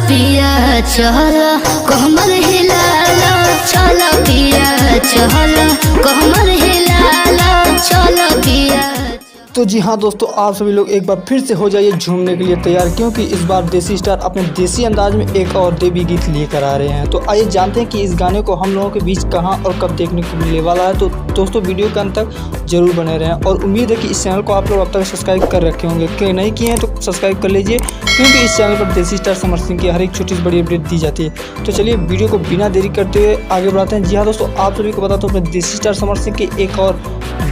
पिया चल कमर हिलाला, चल पिया चल कमर हिलाला, चल पिया। तो जी हाँ दोस्तों, आप सभी लोग एक बार फिर से हो जाइए झूमने के लिए तैयार, क्योंकि इस बार देसी स्टार अपने देसी अंदाज में एक और देवी गीत लेकर आ रहे हैं। तो आइए जानते हैं कि इस गाने को हम लोगों के बीच कहां और कब देखने को मिलने वाला है। तो दोस्तों वीडियो के अंत तक जरूर बने रहें और उम्मीद है कि इस चैनल को आप लोग अब तक सब्सक्राइब कर रखे होंगे। कि नहीं किए हैं तो सब्सक्राइब कर लीजिए, क्योंकि इस चैनल पर देसी स्टार समर सिंह की हर एक छोटी सी बड़ी अपडेट दी जाती है। तो चलिए वीडियो को बिना देरी करते हुए आगे बढ़ाते हैं। जी हाँ दोस्तों, आप सभी को बताता हूँ अपने देसी स्टार समर सिंह की एक और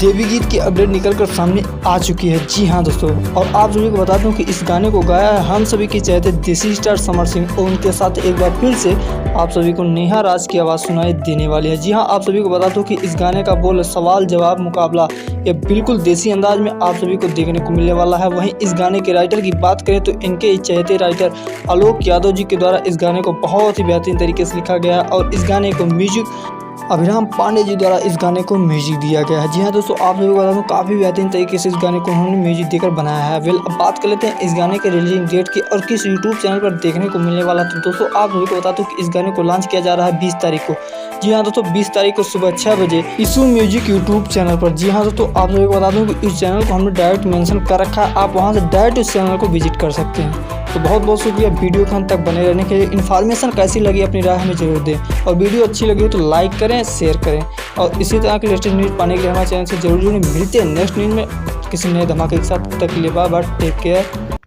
देवी गीत की अपडेट निकल कर सामने आ चुकी है। जी हाँ दोस्तों, और आप सभी को बता दूं कि इस गाने को गाया है हम सभी के चहेते देसी स्टार समर सिंह, और उनके साथ एक बार फिर से आप सभी को नेहा राज की आवाज़ सुनाई देने वाली है। जी हाँ, आप सभी को बता दूं कि इस गाने का बोल सवाल जवाब मुकाबला ये बिल्कुल देसी अंदाज में आप सभी को देखने को मिलने वाला है। वहीं इस गाने के राइटर की बात करें तो इनके चहेते राइटर आलोक यादव जी के द्वारा इस गाने को बहुत ही बेहतरीन तरीके से लिखा गया है, और इस गाने को म्यूजिक अभिराम पांडे जी द्वारा इस गाने को म्यूजिक दिया गया है। जी हाँ दोस्तों, आप सभी को बता दूं काफ़ी बेहतरीन तरीके से इस गाने को उन्होंने म्यूजिक देकर बनाया है। वेल, अब बात कर लेते हैं इस गाने के रिलीजिंग डेट की और किस यूट्यूब चैनल पर देखने को मिलने वाला। तो दोस्तों आप सभी को बता दूं कि इस गाने को लॉन्च किया जा रहा है 20 तारीख को। जी हाँ दोस्तों, 20 तारीख को सुबह 6 बजे इशू म्यूजिक यूट्यूब चैनल पर। जी हाँ दोस्तों, आप सभी को बता दूं कि इस चैनल को हमने डायरेक्ट मेंशन कर रखा है, आप वहां से डायरेक्ट इस चैनल को विजिट कर सकते हैं। तो बहुत बहुत शुक्रिया वीडियो के अंत तक बने रहने के लिए। इन्फॉर्मेशन कैसी लगी अपनी राय हमें जरूर दें, और वीडियो अच्छी लगी हो तो लाइक करें, शेयर करें, और इसी तरह के लेटेस्ट न्यूज़ पाने के लिए हमारे चैनल से जरूर जुड़ें। मिलते हैं नेक्स्ट न्यूज़ में किसी नए धमाके के साथ। तक के लिए बाय बाय, टेक केयर।